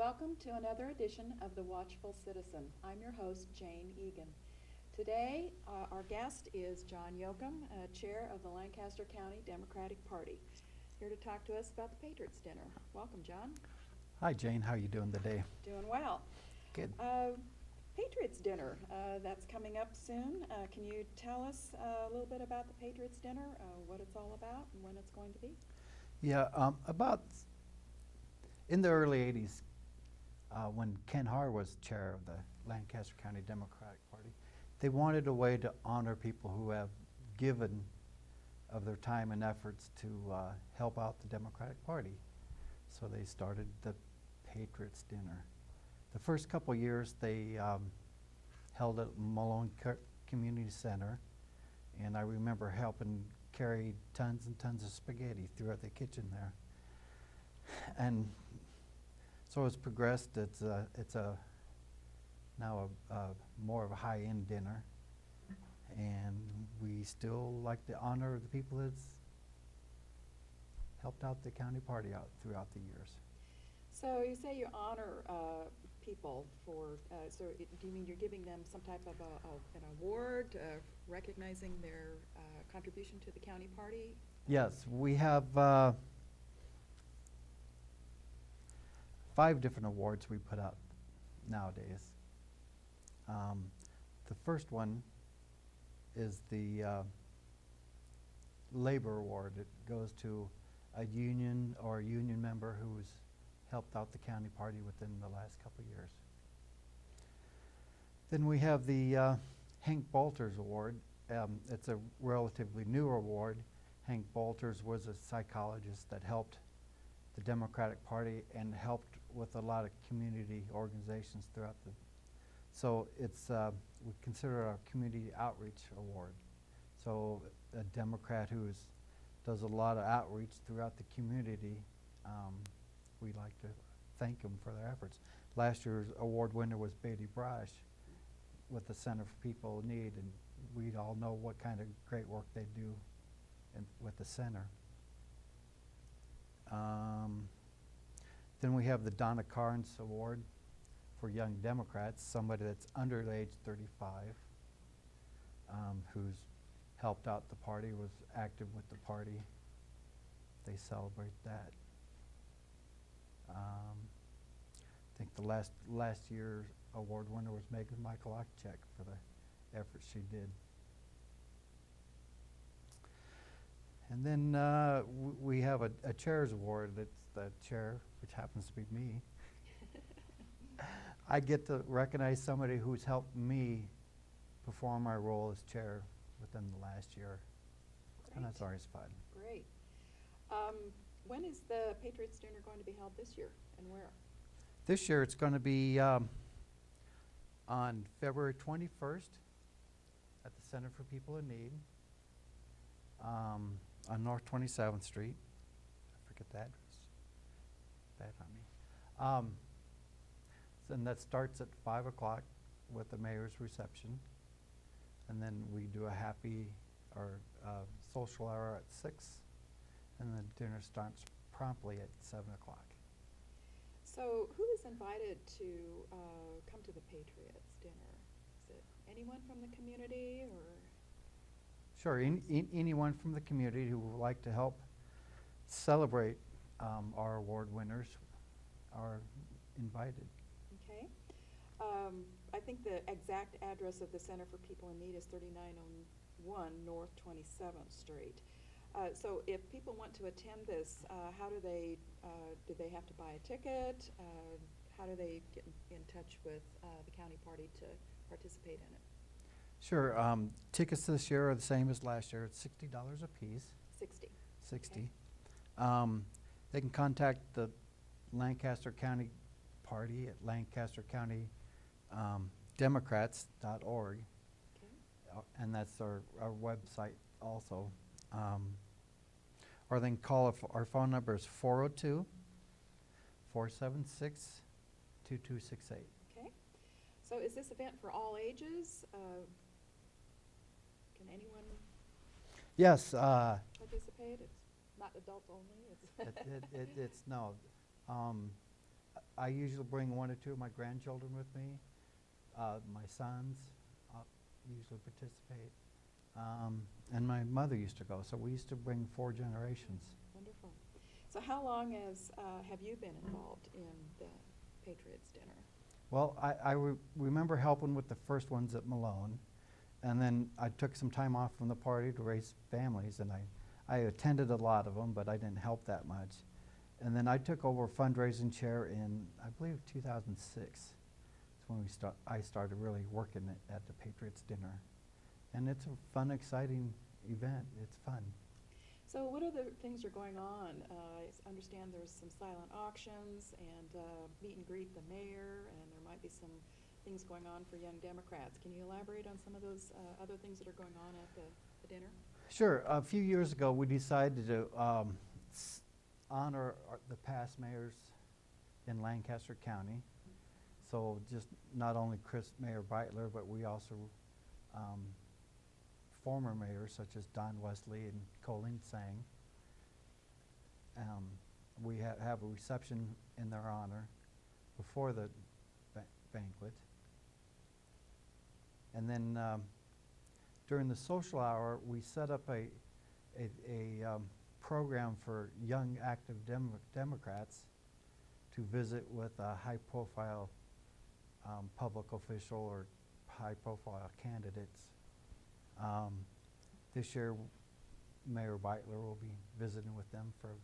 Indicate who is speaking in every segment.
Speaker 1: Welcome to another edition of the Watchful Citizen. I'm your host, Jane Egan. Today, our guest is John Yoakum, Chair of the Lancaster County Democratic Party, here to talk to us about the Patriots dinner. Welcome, John.
Speaker 2: Hi, Jane. How are you doing today?
Speaker 1: Doing well.
Speaker 2: Good.
Speaker 1: Patriots dinner, that's coming up soon. Can you tell us a little bit about the Patriots dinner, what it's all about, and when it's going to be?
Speaker 2: Yeah, about in the early 80s, when Ken Har was chair of the Lancaster County Democratic Party, they wanted a way to honor people who have given of their time and efforts to help out the Democratic Party. So they started the Patriots dinner. The first couple years they held at Malone Community Center, and I remember helping carry tons and tons of spaghetti throughout the kitchen there. And so it's progressed. It's now more of a high-end dinner, and we still like to honor the people that's helped out the county party out throughout the years.
Speaker 1: So you say you honor people for, do you mean you're giving them some type of an award recognizing their contribution to the county party?
Speaker 2: Yes, we have 5 different awards we put up nowadays. The first one is the labor award. It goes to a union or a union member who's helped out the county party within the last couple of years. Then we have the Hank Balters Award. It's a relatively new award. Hank Balters was a psychologist that helped the Democratic Party and helped with a lot of community organizations throughout the. So it's we consider it a community outreach award. So a Democrat who does a lot of outreach throughout the community, we like to thank them for their efforts. Last year's award winner was Beatty Brash with the Center for People in Need, and we all know what kind of great work they do with the center. Then we have the Donna Carnes Award for Young Democrats, somebody that's under age 35, who's helped out the party, was active with the party. They celebrate that. I think the last year's award winner was Megan Michaelachek for the efforts she did. And then we have a chair's award. It's the chair, which happens to be me. I get to recognize somebody who's helped me perform my role as chair within the last year.
Speaker 1: Great.
Speaker 2: And that's always fun.
Speaker 1: Great. When is the Patriots dinner going to be held this year, and where?
Speaker 2: This year it's going to be on February 21st at the Center for People in Need on North 27th Street. I forget the address. Bad on me. And that starts at 5 o'clock with the mayor's reception. And then we do a happy or social hour at 6. And the dinner starts promptly at 7 o'clock.
Speaker 1: So who is invited to come to the Patriots dinner? Is it anyone from the community, or?
Speaker 2: Sure, anyone from the community who would like to help celebrate our award winners are invited.
Speaker 1: Okay. I think the exact address of the Center for People in Need is 3901 North 27th Street. So if people want to attend this, how do they have to buy a ticket? How do they get in touch with the county party to participate in it?
Speaker 2: Sure. Tickets this year are the same as last year. It's $60 a piece.
Speaker 1: 60.
Speaker 2: 60.
Speaker 1: Okay.
Speaker 2: They can contact the Lancaster County Party at lancastercountydemocrats.org.
Speaker 1: Okay.
Speaker 2: And that's our website also. Or they can call our phone number is 402-476-2268.
Speaker 1: Okay. So is this event for all ages? Can anyone
Speaker 2: Yes.
Speaker 1: participate? It's not adults only?
Speaker 2: It's no. I usually bring one or two of my grandchildren with me. My sons usually participate. And my mother used to go, so we used to bring 4 generations.
Speaker 1: Wonderful. So how long have you been involved in the Patriots dinner?
Speaker 2: Well, I remember helping with the first ones at Malone, and then I took some time off from the party to raise families, and I attended a lot of them, but I didn't help that much. And then I took over fundraising chair in, I believe, 2006. That's when I started really working at the Patriots dinner. And it's a fun, exciting event. It's fun.
Speaker 1: So what other things are going on? I understand there's some silent auctions and meet and greet the mayor, and there might be some things going on for young Democrats. Can you elaborate on some of those other things that are going on at the dinner?
Speaker 2: Sure. A few years ago, we decided to honor the past mayors in Lancaster County. So just not only Mayor Beitler, but we also former mayors such as Don Wesley and Colleen Sang. We have a reception in their honor before the banquet. And then during the social hour, we set up a program for young active Democrats to visit with a high-profile public official or high-profile candidates. This year, Mayor Beitler will be visiting with them for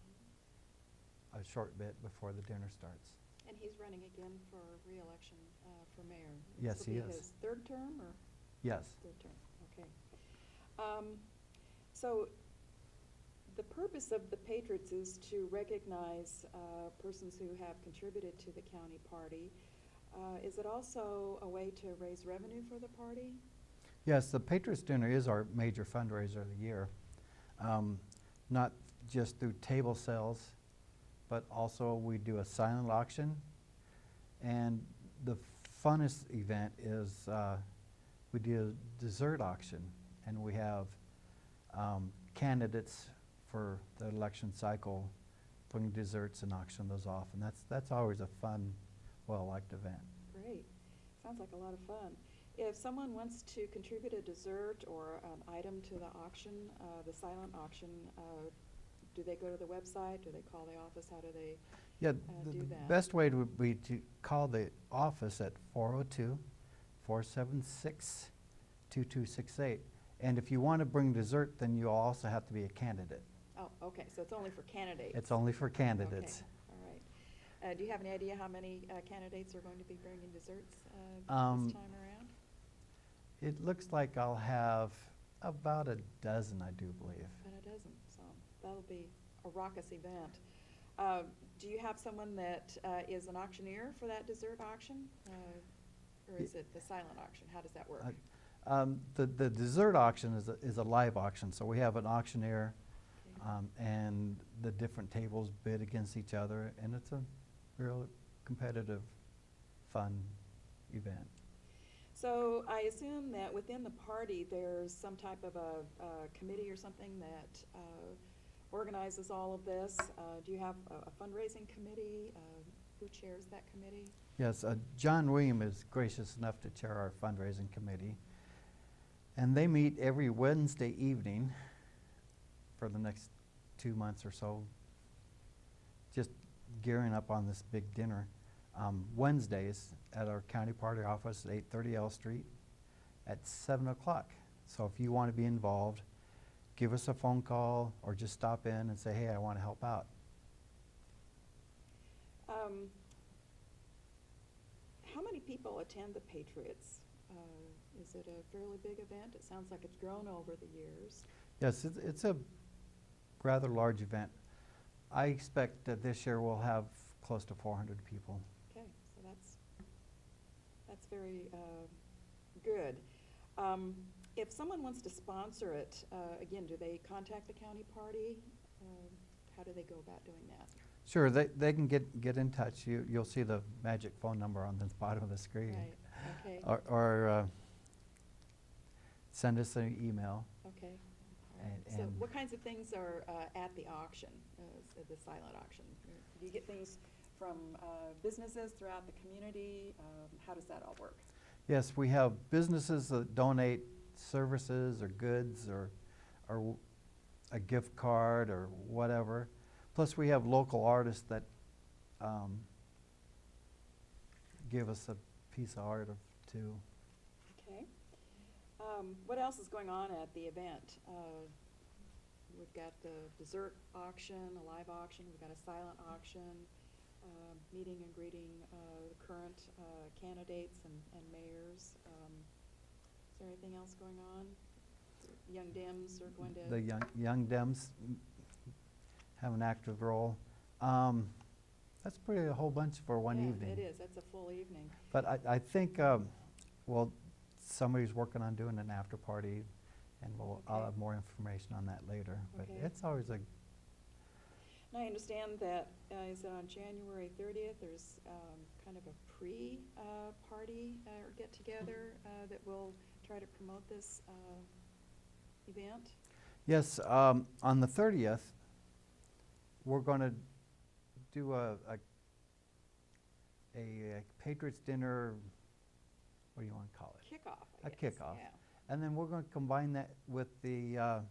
Speaker 2: a short bit before the dinner starts.
Speaker 1: And he's running again for re-election for mayor.
Speaker 2: Yes, he is.
Speaker 1: This will be his 3rd term, or?
Speaker 2: Yes.
Speaker 1: 3rd term, okay. So the purpose of the Patriots is to recognize persons who have contributed to the county party. Is it also a way to raise revenue for the party?
Speaker 2: Yes, the Patriots Dinner is our major fundraiser of the year. Not just through table sales, but also we do a silent auction. And the funnest event is we do a dessert auction, and we have candidates for the election cycle bring desserts and auction those off, and that's always a fun, well-liked event.
Speaker 1: Great. Sounds like a lot of fun. If someone wants to contribute a dessert or an item to the auction, the silent auction, do they go to the website? Do they call the office? How do they do that?
Speaker 2: The best way would be to call the office at 402-476-2268. And if you want to bring dessert, then you also have to be a candidate.
Speaker 1: Oh, okay. So it's only for candidates.
Speaker 2: It's only for candidates.
Speaker 1: Okay. All right. Do you have any idea how many candidates are going to be bringing desserts this time around?
Speaker 2: It looks like I'll have about a dozen, I do believe.
Speaker 1: About a dozen. So that'll be a raucous event. Do you have someone that is an auctioneer for that dessert auction? Or is it the silent auction? How does that work?
Speaker 2: The dessert auction is a live auction, so we have an auctioneer, and the different tables bid against each other, and it's a real competitive, fun event.
Speaker 1: So I assume that within the party there's some type of a committee or something that organizes all of this. Do you have a fundraising committee? Who chairs that committee?
Speaker 2: Yes, John William is gracious enough to chair our fundraising committee. And they meet every Wednesday evening for the next 2 months or so, just gearing up on this big dinner. Wednesdays at our county party office at 830 L Street at 7 o'clock. So if you want to be involved, give us a phone call or just stop in and say, hey, I want to help out.
Speaker 1: How many people attend the Patriots? Is it a fairly big event? It sounds like it's grown over the years.
Speaker 2: Yes, it's a rather large event. I expect that this year we'll have close to 400 people.
Speaker 1: Okay, so that's very good. If someone wants to sponsor it, again, do they contact the county party? How do they go about doing that?
Speaker 2: Sure, they can get in touch. You'll see the magic phone number on the bottom of the screen.
Speaker 1: Right, okay.
Speaker 2: Or send us an email.
Speaker 1: Okay. All right. So what kinds of things are at the auction, the silent auction? Do you get things from businesses throughout the community? How does that all work?
Speaker 2: Yes, we have businesses that donate services or goods or a gift card or whatever. Plus, we have local artists that give us a piece of art too.
Speaker 1: Okay. What else is going on at the event? We've got the dessert auction, a live auction, we've got a silent auction, meeting and greeting the current candidates and mayors. Is there anything else going on? Young Dems are going to...
Speaker 2: The young Dems have an active role. That's pretty a whole bunch for one evening.
Speaker 1: It is. That's a full evening.
Speaker 2: But I think, well, somebody's working on doing an after party, and I'll have more information on that later. But it's always a...
Speaker 1: And I understand that is on January 30th, there's kind of a pre-party or get-together that will try to promote this event.
Speaker 2: Yes, on the 30th, we're going to do a Patriots dinner, what do you want to call it?
Speaker 1: Kickoff, I
Speaker 2: A
Speaker 1: guess.
Speaker 2: kickoff.
Speaker 1: Yeah.
Speaker 2: And then we're going to combine that with the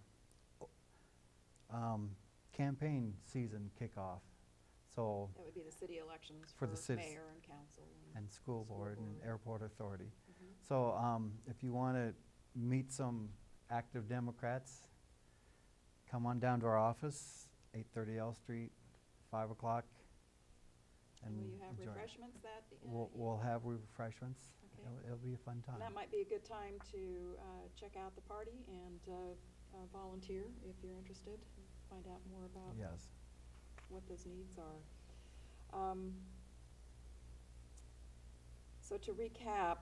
Speaker 2: campaign season kickoff. So
Speaker 1: That would be the city elections
Speaker 2: For
Speaker 1: for
Speaker 2: the cities
Speaker 1: mayor and council.
Speaker 2: and school board and
Speaker 1: board.
Speaker 2: airport authority.
Speaker 1: Mhm.
Speaker 2: So if you want to meet some active Democrats, come on down to our office, 830 L Street, 5 o'clock.
Speaker 1: And will you have
Speaker 2: enjoy.
Speaker 1: refreshments that?
Speaker 2: We'll have refreshments.
Speaker 1: Okay.
Speaker 2: It'll be a fun time.
Speaker 1: And that might be a good time to check out the party and volunteer if you're interested, find out more about
Speaker 2: Yes.
Speaker 1: what those needs are. So to recap,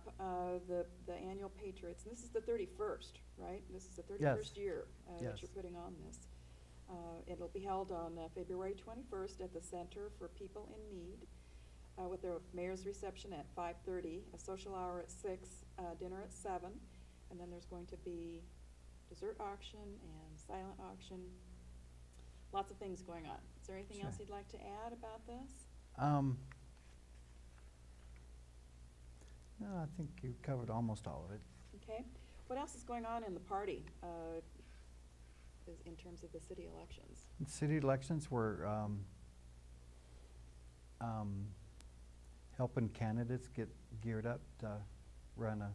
Speaker 1: the annual Patriots, and this is the 31st, right? This is the 31st year that
Speaker 2: Yes.
Speaker 1: you're putting on this. It'll be held on February 21st at the Center for People in Need with their mayor's reception at 5:30, a social hour at 6, dinner at 7, and then there's going to be dessert auction and silent auction. Lots of things going on. Is there anything
Speaker 2: Sure.
Speaker 1: else you'd like to add about this?
Speaker 2: No, I think you covered almost all of it.
Speaker 1: Okay. What else is going on in the party in terms of the city elections?
Speaker 2: In city elections, we're helping candidates get geared up to run a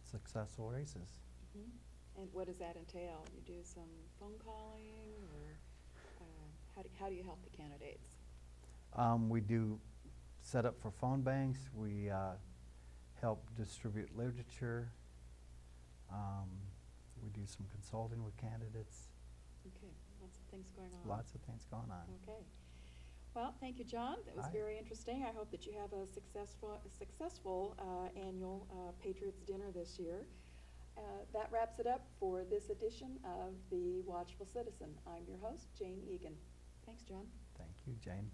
Speaker 2: successful races.
Speaker 1: Mhm. And what does that entail? You do some phone calling, or how do you help the candidates?
Speaker 2: We do set up for phone banks. We help distribute literature. We do some consulting with candidates.
Speaker 1: Okay, lots of things going on.
Speaker 2: Lots of things going on.
Speaker 1: Okay. Well, thank you, John. That was
Speaker 2: Aye.
Speaker 1: very interesting. I hope that you have a successful annual Patriots dinner this year. That wraps it up for this edition of the Watchful Citizen. I'm your host, Jane Egan. Thanks, John.
Speaker 2: Thank you, Jane.